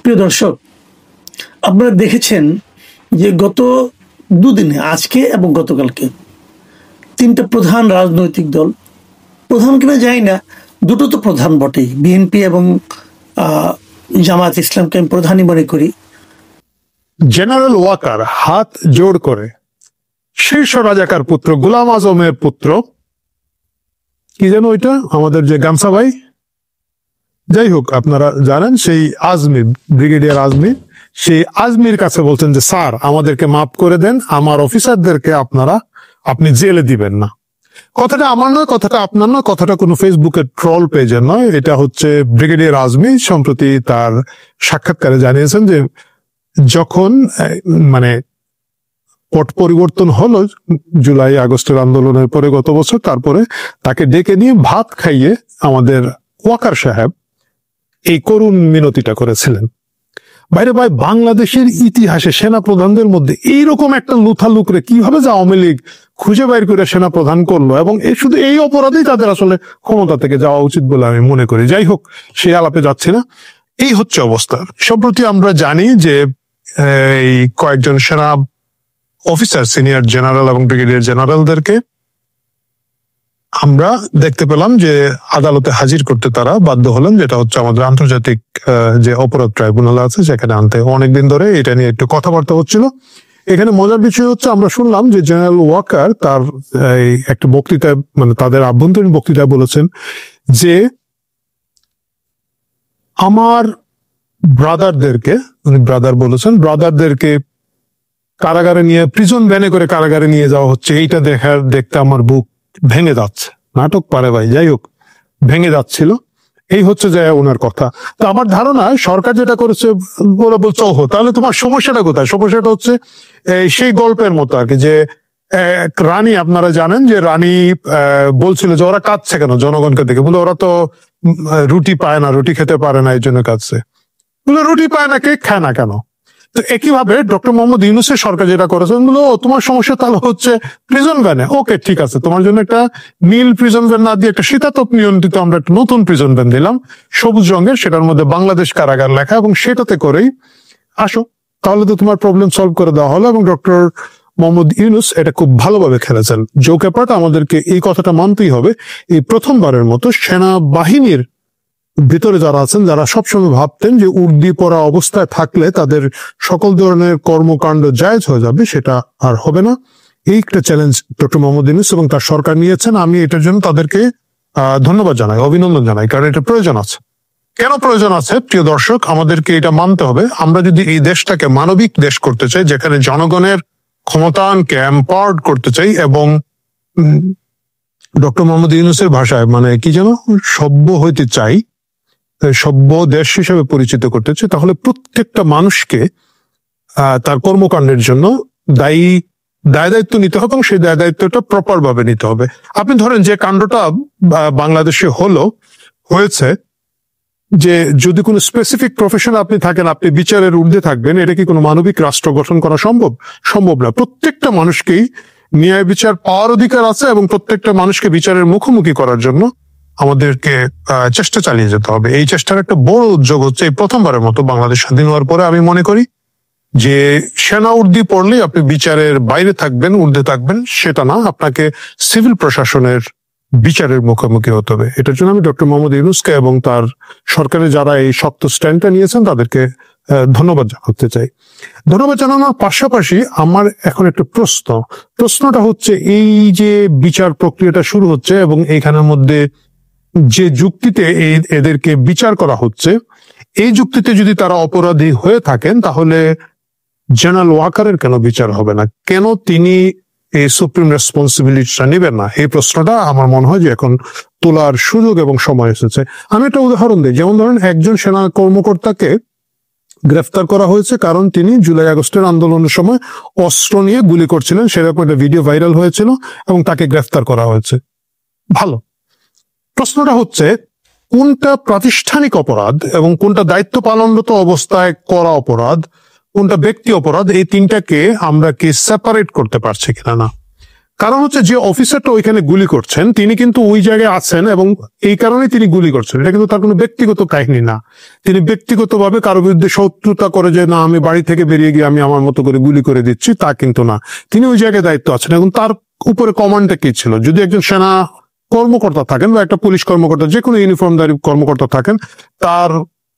প্রিয় দর্শক, আপনারা দেখেছেন যে গত দুদিনে, আজকে এবং গতকালকে, তিনটা প্রধান রাজনৈতিক দল, প্রধান কিনা জানি না, দুটো তো প্রধান বটেই, বিএনপি এবং জামায়াত ইসলামকে আমি প্রধানই মনে করি। জেনারেল ওয়াকার হাত জোড় করে শীর্ষ রাজাকার পুত্র গোলাম আজমের পুত্র, কি যেন ওইটা আমাদের যে গামসা ভাই, যাই হোক আপনারা জানেন, সেই আজমি, ব্রিগেডিয়ার আজমি, সেই আজমির কাছে বলছেন যে স্যার আমাদেরকে মাফ করে দেন, আমার অফিসারদেরকে আপনি জেলে দিবেন না। কথাটা আমার নয়, কথাটা আপনার নয়, কথাটা কোনো ফেসবুকের ট্রল পেজের নয়, এটা হচ্ছে ব্রিগেডিয়ার আজমি সম্প্রতি তার সাক্ষাৎকারে জানিয়েছেন যে যখন পট পরিবর্তন হলো জুলাই আগস্টের আন্দোলনের পরে গত বছর, তারপরে তাকে ডেকে নিয়ে ভাত খাইয়ে আমাদের ওয়াকার সাহেব এই করুণ মিনতিটা করেছিলেন। বাইরে ভাই, বাংলাদেশের ইতিহাসে সেনা প্রধানদের মধ্যে এইরকম একটা লুথালুকরে কিভাবে যে আওয়ামী লীগ খুঁজে বাইর করে সেনা প্রধান করলো, এবং শুধু এই অপরাধেই তাদের আসলে ক্ষমতা থেকে যাওয়া উচিত বলে আমি মনে করি। যাই হোক, সেই আলাপে যাচ্ছি না। এই হচ্ছে অবস্থা। সম্প্রতি আমরা জানি যে এই কয়েকজন সেনা অফিসার, সিনিয়র জেনারেল এবং ব্রিগেডিয়ার জেনারেলদেরকে আমরা দেখতে পেলাম যে আদালতে হাজির করতে তারা বাধ্য হলেন, যেটা হচ্ছে আমাদের আন্তর্জাতিক যে অপরাধ ট্রাইব্যুনাল আছে সেখানে আনতে। অনেকদিন ধরে এটা নিয়ে একটু কথাবার্তা হচ্ছিল। এখানে মজার বিষয় হচ্ছে, আমরা শুনলাম যে জেনারেল ওয়াকার তার একটা বক্তৃতায়, তাদের আভ্যন্তরীণ বক্তৃতায় বলেছেন যে আমার ব্রাদারদেরকে, উনি ব্রাদার বলেছেন, ব্রাদারদেরকে কারাগারে নিয়ে, প্রিজন ভ্যানে করে কারাগারে নিয়ে যাওয়া হচ্ছে, এইটা দেখতে আমার বুক ভেঙে যাচ্ছে। নাটক পারে ভাই, যাই হোক, ভেঙে যাচ্ছিল। এই হচ্ছে যে ওনার কথা। তো আমার ধারণা সরকার যেটা করেছে, ওরা বলছে ওহো, তাহলে তোমার সমস্যাটা কোথায়? সমস্যাটা হচ্ছে সেই গল্পের মতো আর কি, যে রানী, আপনারা জানেন যে রানী বলছিল যে ওরা কাঁদছে কেন জনগণকে দেখে, বলে ওরা তো রুটি পায় না, রুটি খেতে পারে না, এই জন্য কাঁদছে। বলে রুটি পায় না, কেক খায় না কেন? তো একইভাবে ডক্টর মোহাম্মদ ইউনূসের সরকার যেটা করেছে, বলো তোমার সমস্যা তাহলে হচ্ছে প্রিজন ভ্যানে। ওকে, ঠিক আছে, তোমার জন্য একটা নীল প্রিজন ভ্যান না দিয়ে একটা শীতাতপ নিয়ন্ত্রিত আমরা একটা নতুন প্রিজন ভ্যান দিলাম, সবুজ রঙের, সেটার মধ্যে বাংলাদেশ কারাগার লেখা, এবং সেটাতে করেই আসো, তাহলে তো তোমার প্রবলেম সলভ করে দেওয়া হলো। এবং ডক্টর মোহাম্মদ ইউনূস এটা খুব ভালোভাবে খেলেছেন। জোক অ্যাপার্ট, আমাদেরকে এই কথাটা মানতেই হবে, এই প্রথমবারের মতো সেনাবাহিনীর ভিতরে যারা আছেন, যারা সবসময় ভাবতেন যে উর্দি পরা অবস্থায় থাকলে তাদের সকল ধরনের কর্মকাণ্ড জায়েজ হয়ে যাবে, সেটা আর হবে না। এই একটা চ্যালেঞ্জ ডক্টর মোহাম্মদ ইউনূস এবং তার সরকার নিয়েছেন। আমি এটার জন্য তাদেরকে ধন্যবাদ জানাই, অভিনন্দন জানাই, কারণ এটা প্রয়োজন আছে। কেন প্রয়োজন আছে প্রিয় দর্শক, আমাদেরকে এটা মানতে হবে। আমরা যদি এই দেশটাকে মানবিক দেশ করতে চাই, যেখানে জনগণের ক্ষমতায়নকে এম্পাওয়ার্ড করতে চাই, এবং ডক্টর মোহাম্মদ ইউনূসের ভাষায় কি যেন সভ্য হইতে চাই, সভ্য দেশ হিসেবে পরিচিত করতে চাই, তাহলে প্রত্যেকটা মানুষকে তার কর্মকাণ্ডের জন্য দায় দায়িত্ব নিতে হবে, এবং সেই দায় দায়িত্বটা প্রপার ভাবে নিতে হবে। আপনি ধরেন যে কাণ্ডটা বাংলাদেশে হয়েছে, যে যদি কোনো স্পেসিফিক প্রফেশন আপনি থাকেন, আপনি বিচারের ঊর্ধ্বে থাকবেন, এটা কি কোনো মানবিক রাষ্ট্র গঠন করা সম্ভব না। প্রত্যেকটা মানুষকেই ন্যায় বিচার পাওয়ার অধিকার আছে, এবং প্রত্যেকটা মানুষকে বিচারের মুখোমুখি করার জন্য আমাদেরকে চেষ্টা চালিয়ে যেতে হবে। এই চেষ্টার একটা বড় উদ্যোগ হচ্ছে এই প্রথমবারের মতো বাংলাদেশ স্বাধীন হওয়ার পরে আমি মনে করি যে সেনা উর্দি পড়লেই আপনি বিচারের বাইরে থাকবেন, ঊর্ধ্বে থাকবেন, সেটা না, আপনাকে সিভিল প্রশাসনের বিচারের মুখোমুখি হতে হবে। এটার জন্য আমি ডক্টর মোহাম্মদ ইউনূসকে এবং তার সরকারে যারা এই শক্ত স্ট্যান্ডটা নিয়েছেন তাদেরকে ধন্যবাদ জানাতে চাই। ধন্যবাদ জানানোর পাশাপাশি আমার এখন একটা প্রশ্নটা হচ্ছে, এই যে বিচার প্রক্রিয়াটা শুরু হচ্ছে এবং এইখানের মধ্যে যে যুক্তিতে এদেরকে বিচার করা হচ্ছে, এই যুক্তিতে যদি তারা অপরাধী হয়ে থাকেন, তাহলে জেনারেল ওয়াকারের কেন বিচার হবে না? কেন তিনি এই সুপ্রিম রেসপন্সিবিলিটিটা নেবেন না? এই প্রশ্নটা আমার মনে হয় যে এখন তোলার সুযোগ এবং সময় এসেছে। আমি একটা উদাহরণ দিই। যেমন ধরেন, একজন সেনা কর্মকর্তাকে গ্রেফতার করা হয়েছে কারণ তিনি জুলাই আগস্টের আন্দোলনের সময় অস্ত্র নিয়ে গুলি করছিলেন, সেরকম একটা ভিডিও ভাইরাল হয়েছিল এবং তাকে গ্রেফতার করা হয়েছে। ভালো। প্রশ্নটা হচ্ছে, কোনটা প্রাতিষ্ঠানিক অপরাধ এবং কোনটা দায়িত্ব পালনরত অবস্থায় করা অপরাধ, কোনটা ব্যক্তি অপরাধ, এই তিনটাকে আমরা কি সেপারেট করতে পারছি কিনা না? কারণ হচ্ছে যে অফিসারটা ওইখানে গুলি করছেন তিনি কিন্তু ওই জায়গায় আছেন এবং এই কারণে তিনি গুলি করছেন, এটা কিন্তু তার কোনো ব্যক্তিগত কাহিনী না। তিনি ব্যক্তিগতভাবে কারো বিরুদ্ধে শত্রুতা করে যে না আমি বাড়ি থেকে বেরিয়ে গিয়ে আমি আমার মতো করে গুলি করে দিচ্ছি, তা কিন্তু না। তিনি ওই জায়গায় দায়িত্ব আছেন এবং তার উপরে কমান্ডটা কি ছিল। যদি একজন সেনা কর্মকর্তা থাকেন বা একটা পুলিশ কর্মকর্তা, যে কোনো ইউনিফর্মধারী কর্মকর্তা থাকেন, তার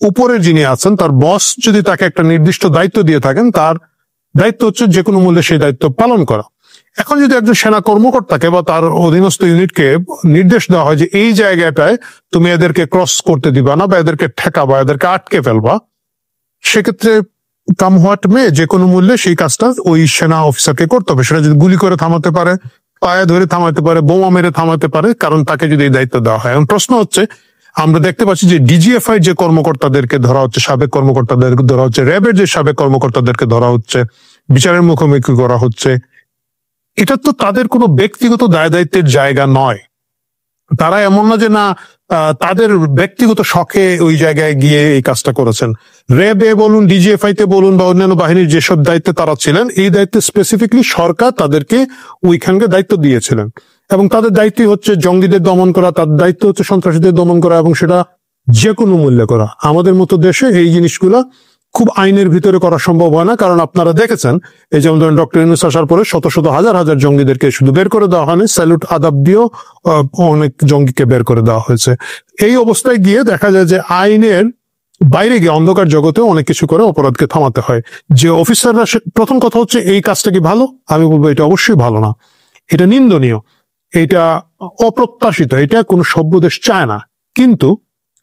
উপরে যিনি আছেন তার বস যদি তাকে একটা নির্দিষ্ট দায়িত্ব দিয়ে থাকেন, তার দায়িত্ব হচ্ছে যে কোনো মূল্যে সেই দায়িত্ব পালন করা। এখন যদি একজন সেনা কর্মকর্তাকে বা তার অধীনস্থ ইউনিটকে নির্দেশ দেওয়া হয় যে এই জায়গাটায় তুমি এদেরকে ক্রস করতে দিবা না বা এদেরকে ঠেকাবা, এদেরকে আটকে ফেলবা, সেক্ষেত্রে কাম হোয়াট মে যে কোনো মূল্যে সেই কাজটা ওই সেনা অফিসারকে করতে হবে। সেটা যদি গুলি করে থামাতে পারে, পায়ে ধরে থামাতে পারে, বোমা মেরে থামাতে পারে, কারণ তাকে যদি এই দায়িত্ব দেওয়া হয়। এখন প্রশ্ন হচ্ছে, আমরা দেখতে পাচ্ছি যে ডিজিএফআই যে কর্মকর্তাদেরকে ধরা হচ্ছে, সাবেক কর্মকর্তাদেরকে ধরা হচ্ছে, র্যাবের যে সাবেক কর্মকর্তাদেরকে ধরা হচ্ছে, বিচারের মুখোমুখি করা হচ্ছে, এটা তো তাদের কোনো ব্যক্তিগত দায় দায়িত্বের জায়গা নয়। তারা এমন না যে না তাদের ব্যক্তিগত শখে ওই জায়গায় গিয়ে এই কাজটা করেছেন। র্যাবে বলুন, ডিজিএফআই তে বলুন বা অন্যান্য বাহিনীর যেসব দায়িত্বে তারা ছিলেন, এই দায়িত্বে স্পেসিফিকলি সরকার তাদেরকে ওইখানকে দায়িত্ব দিয়েছিলেন এবং তাদের দায়িত্বই হচ্ছে জঙ্গিদের দমন করা, তাদের দায়িত্ব হচ্ছে সন্ত্রাসীদের দমন করা এবং সেটা যে কোনো মূল্যে করা। আমাদের মতো দেশে এই জিনিসগুলা খুব আইনের ভিতরে করা সম্ভব হয় না, কারণ আপনারা দেখেছেন এই যেমন ধরেন ডক্টর ইউনূস আসার পরে শত শত হাজার হাজার জঙ্গিদেরকে শুধু বের করে দেওয়া হয়নি, স্যালুট আদাব দিয়েও অনেক জঙ্গিকে বের করে দেওয়া হয়েছে। এই অবস্থায় গিয়ে দেখা যায় যে আইনের বাইরে গিয়ে অন্ধকার জগতে অনেক কিছু করে অপরাধকে থামাতে হয়। যে অফিসাররা, প্রথম কথা হচ্ছে এই কাজটা কি ভালো? আমি বলবো এটা অবশ্যই ভালো না, এটা নিন্দনীয়, এটা অপ্রত্যাশিত, এটা কোনো সভ্য দেশ চায় না। কিন্তু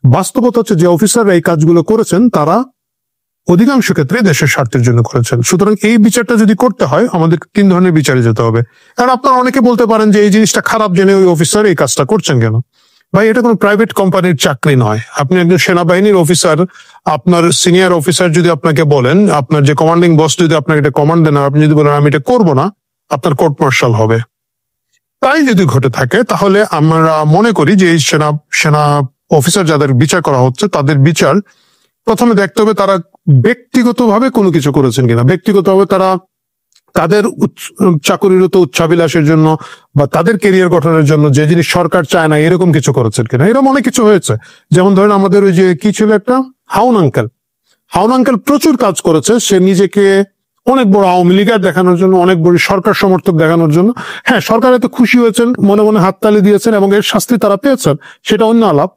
বাস্তবতা হচ্ছে যে অফিসাররা এই কাজগুলো করেছেন তারা অধিকাংশ ক্ষেত্রে দেশের স্বার্থের জন্য করেছেন। সুতরাং এই বিচারটা যদি করতে হয় আমাদের তিন ধরনের বিচারে যেতে হবে। আর আপনারা অনেকে বলতে পারেন যে এই জিনিসটা খারাপ জেনে ওই অফিসার এই কাজটা করছেন কেন? ভাই, এটা কোনো প্রাইভেট কোম্পানির চাকরি নয়। আপনি একজন সেনাবাহিনীর অফিসার, আপনার সিনিয়র অফিসার যদি আপনাকে বলেন, আপনার যে কমান্ডিং বস যদি আপনাকে এটা কমান্ড দেন আর আপনি যদি বলেন আমি এটা করবো না, আপনার কোর্ট মার্শাল হবে। তাই যদি ঘটে থাকে তাহলে আমরা মনে করি যে এই সেনা অফিসার যাদের বিচার করা হচ্ছে তাদের বিচার প্রথমে দেখতে হবে তারা ব্যক্তিগতভাবে কোনো কিছু করেছেন কিনা। ব্যক্তিগতভাবে তারা তাদের চাকুরিরত উচ্চাভিলাষের জন্য বা তাদের কেরিয়ার গঠনের জন্য যে জিনিস সরকার চায় না এরকম কিছু করেছেন কিনা। এরকম অনেক কিছু হয়েছে। যেমন ধরেন আমাদের ওই যে কি ছিল একটা হাউন আঙ্কেল প্রচুর কাজ করেছে। সে নিজেকে অনেক বড় আওয়ামী লীগার দেখানোর জন্য, অনেক বড় সরকার সমর্থক দেখানোর জন্য। হ্যাঁ, সরকার এতে খুশি হয়েছেন, মনে মনে হাততালি দিয়েছেন এবং এর শাস্তি তারা পেয়েছেন, সেটা অন্য আলাপ।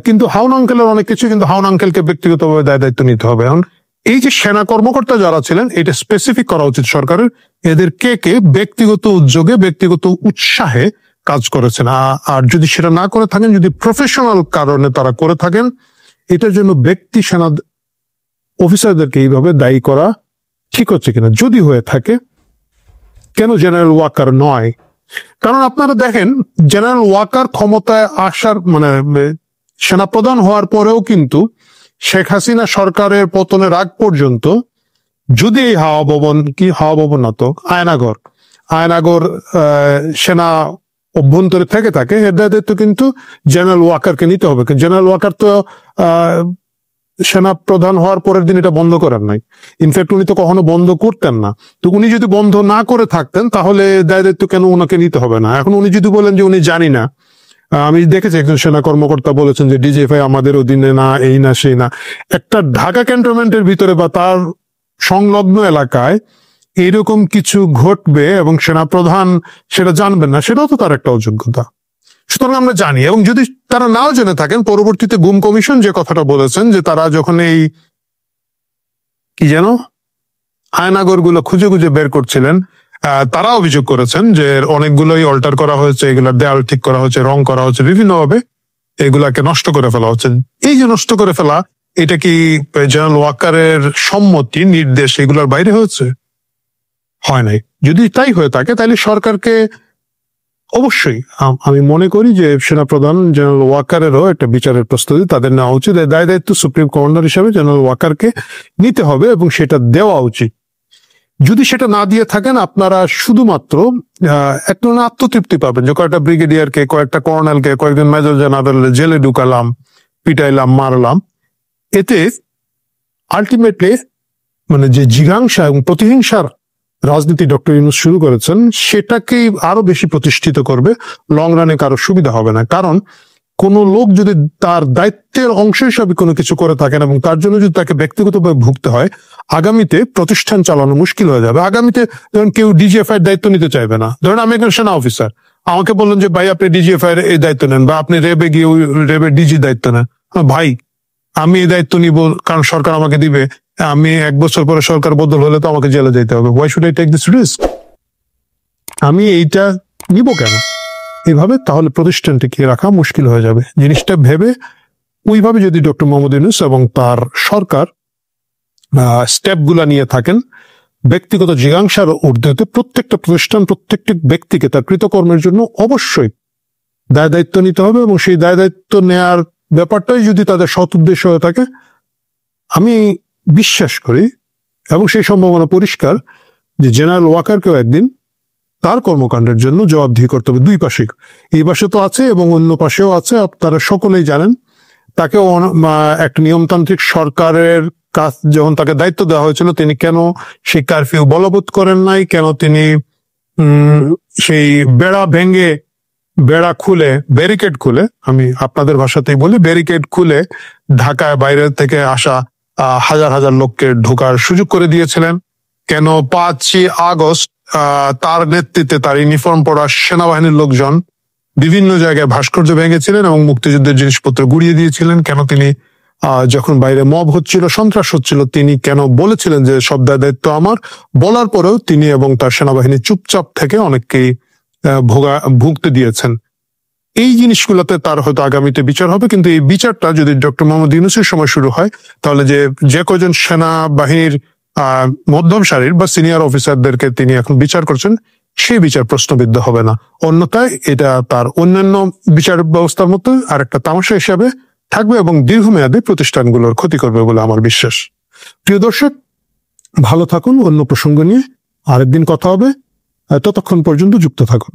কিন্তু হাউন আঙ্কেলের অনেক কিছু, কিন্তু হাউন আঙ্কেলকে ব্যক্তিগতভাবে দায় দায়িত্ব নিতে হবে। এখন এই যে সেনা কর্মকর্তা যারা ছিলেন, এটা স্পেসিফিক করা উচিত সরকারের, এদের কে কে ব্যক্তিগত উদ্যোগে ব্যক্তিগত উৎসাহে কাজ করেছেন। আর যদি সেটা না করে থাকেন, যদি প্রফেশনাল কারণে তারা করে থাকেন, এটার জন্য ব্যক্তি সেনা অফিসারদেরকে এইভাবে দায়ী করা ঠিক হচ্ছে কিনা। যদি হয়ে থাকে, কেন জেনারেল ওয়াকার নয়? কারণ আপনারা দেখেন জেনারেল ওয়াকার ক্ষমতায় আসার মানে সেনাপ্রধান হওয়ার পরেও কিন্তু শেখ হাসিনা সরকারের পতনের আগ পর্যন্ত যদি এই হাওয়া ভবন না তো আয়নাগর সেনা অভ্যন্তরে থেকে থাকে, এর দায়িত্ব কিন্তু জেনারেল ওয়াকারকে নিতে হবে। জেনারেল ওয়াকার তো সেনা প্রধান হওয়ার পরের দিন এটা বন্ধ করার নাই। ইনফ্যাক্ট উনি তো কখনো বন্ধ করতেন না। তো উনি যদি বন্ধ না করে থাকতেন তাহলে দায়িত্ব কেন ওনাকে নিতে হবে না? এখন উনি যদি বলেন যে উনি জানি না, আমি দেখেছি একজন সেনা কর্মকর্তা বলেছেন যে ডিজিএফআই আমাদের অধীনে না, এই না সেই না। একটা ঢাকা ক্যান্টনমেন্টের ভিতরে বা তার সংলগ্ন এলাকায় এইরকম কিছু ঘটবে এবং সেনাপ্রধান সেটা জানবেন না, সেটাও তো তার একটা অযোগ্যতা। সুতরাং আমরা জানি, এবং যদি তারা নাও জেনে থাকেন, পরবর্তীতে গুম কমিশন যে কথাটা বলেছেন যে তারা যখন এই কি যেন আয়নাগর গুলো খুঁজে খুঁজে বের করছিলেন, তারা অভিযোগ করেছেন যে অনেকগুলোই অল্টার করা হয়েছে, এগুলার দেয়াল ঠিক করা হচ্ছে, রং করা হচ্ছে, বিভিন্নভাবে এগুলাকে নষ্ট করে ফেলা হচ্ছে। এই যে নষ্ট করে ফেলা, এটা কি জেনারেল ওয়াকারের সম্মতি নির্দেশ এগুলোর বাইরে হয়েছে? হয় নাই। যদি তাই হয়ে থাকে তাহলে সরকারকে অবশ্যই আমি মনে করি যে সেনাপ্রধান জেনারেল ওয়াকারেরও একটা বিচারের প্রস্তুতি তাদের নেওয়া উচিত। দায় দায়িত্ব সুপ্রিম কমান্ডার হিসেবে জেনারেল ওয়াকারকে নিতে হবে এবং সেটা দেওয়া উচিত। যদি সেটা না দিয়ে থাকেন, আপনারা শুধুমাত্র এক ধরনের আত্মতৃপ্তি পাবেন যে কয়েকটা ব্রিগেডিয়ারকে, কয়েকটা কর্নেলকে, কয়েকজন মেজর জেনারেল জেলে ঢুকালাম, পিটাইলাম, মারলাম। এতে আলটিমেটলি মানে যে জিঘাংসা এবং প্রতিহিংসার রাজনীতি ডক্টর ইউনূস শুরু করেছেন সেটাকেই আরো বেশি প্রতিষ্ঠিত করবে। লং রানে কারো সুবিধা হবে না, কারণ কোন লোক যদি তার দায়িত্বের অংশ হিসাবে কোনো কিছু করে থাকেন এবং তার জন্য যদি তাকে ব্যক্তিগতভাবে ভুগতে হয়, আগামীতে প্রতিষ্ঠান চালানো মুশকিল হয়ে যাবে। আগামীতে ধরেন কেউ ডিজিএফআই এর দায়িত্ব নিতে চাইবে না। ধরেন আমি একজন সেনা অফিসার, আমাকে বললেন যে ভাই আপনি ডিজিএফআই এর এই দায়িত্ব নেন, বা আপনি রেবে গিয়ে ওই রেবের ডিজি দায়িত্ব নেন। ভাই আমি এই দায়িত্ব নিব কারণ সরকার আমাকে দিবে, আমি 1 বছর পরে সরকার বদল হলে তো আমাকে জেলে যেতে হবে। Why should I take this risk? আমি এইটা নিব কেন? এইভাবে তাহলে প্রতিষ্ঠানটিকে রাখা মুশকিল হয়ে যাবে। জিনিসটা ভেবে ওইভাবে যদি ডক্টর মোহাম্মদ ইউনূস এবং তার সরকার স্টেপ গুলা নিয়ে থাকেন, ব্যক্তিগত জিজ্ঞাসার ঊর্ধ্বে প্রত্যেকটা প্রতিষ্ঠান প্রত্যেকটি ব্যক্তিকে তার কৃতকর্মের জন্য অবশ্যই দায় দায়িত্ব নিতে হবে, এবং সেই দায় দায়িত্ব নেয়ার ব্যাপারটাই যদি তাদের সৎ উদ্দেশ্য হয়ে থাকে, আমি বিশ্বাস করি এবং সেই সম্ভাবনা পরিষ্কার যে জেনারেল ওয়াকারকেও একদিন তার কর্মকাণ্ডের জন্য জবাবদিহি করতে হবে। দুই পাশে, এই পাশে তো আছে এবং অন্য পাশেও আছে, আপনারা সকলেই জানেন। তাকেও একটা নিয়মতান্ত্রিক সরকারের কাজ যখন তাকে দায়িত্ব দেওয়া হয়েছিল, তিনি কেন সেই কারফিউ বলবৎ করেন নাই, কেন তিনি সেই বেড়া খুলে ব্যারিকেড খুলে, আমি আপনাদের ভাষাতেই বলি, ব্যারিকেড খুলে ঢাকায় বাইরে থেকে আসা হাজার হাজার লোককে ঢোকার সুযোগ করে দিয়েছিলেন, কেন 5ই আগস্ট তার নেতৃত্বে তার ইউনিফর্ম পরা সেনাবাহিনীর লোকজন বিভিন্ন জায়গায় ভাস্কর্য ভেঙেছিলেন এবং মুক্তিযুদ্ধের জিনিসপত্র গুড়িয়ে দিয়েছিলেন, কেন তিনি যখন বাইরে মব হচ্ছিল, সন্ত্রাস হচ্ছিল, তিনি কেন বলেছিলেন যে সব দায়িত্ব আমার, বলার পরেও তিনি এবং তার সেনাবাহিনী চুপচাপ থেকে অনেককেই ভুগতে দিয়েছেন। এই জিনিসগুলোতে তার হয়তো আগামীতে বিচার হবে, কিন্তু এই বিচারটা যদি ডক্টর মোহাম্মদ ইউনূসের সময় শুরু হয়, তাহলে যে কজন সেনাবাহিনীর মধ্যম সারির বা সিনিয়র অফিসারদেরকে তিনি এখন বিচার করছেন, সেই বিচার প্রশ্নবিদ্ধ হবে না। অন্যথায় এটা তার অন্যান্য বিচার ব্যবস্থার মতো আর একটা তামাশা হিসাবে থাকবে এবং দীর্ঘমেয়াদে প্রতিষ্ঠানগুলোর ক্ষতি করবে বলে আমার বিশ্বাস। প্রিয় দর্শক, ভালো থাকুন। অন্য প্রসঙ্গ নিয়ে আরেকদিন কথা হবে, ততক্ষণ পর্যন্ত যুক্ত থাকুন।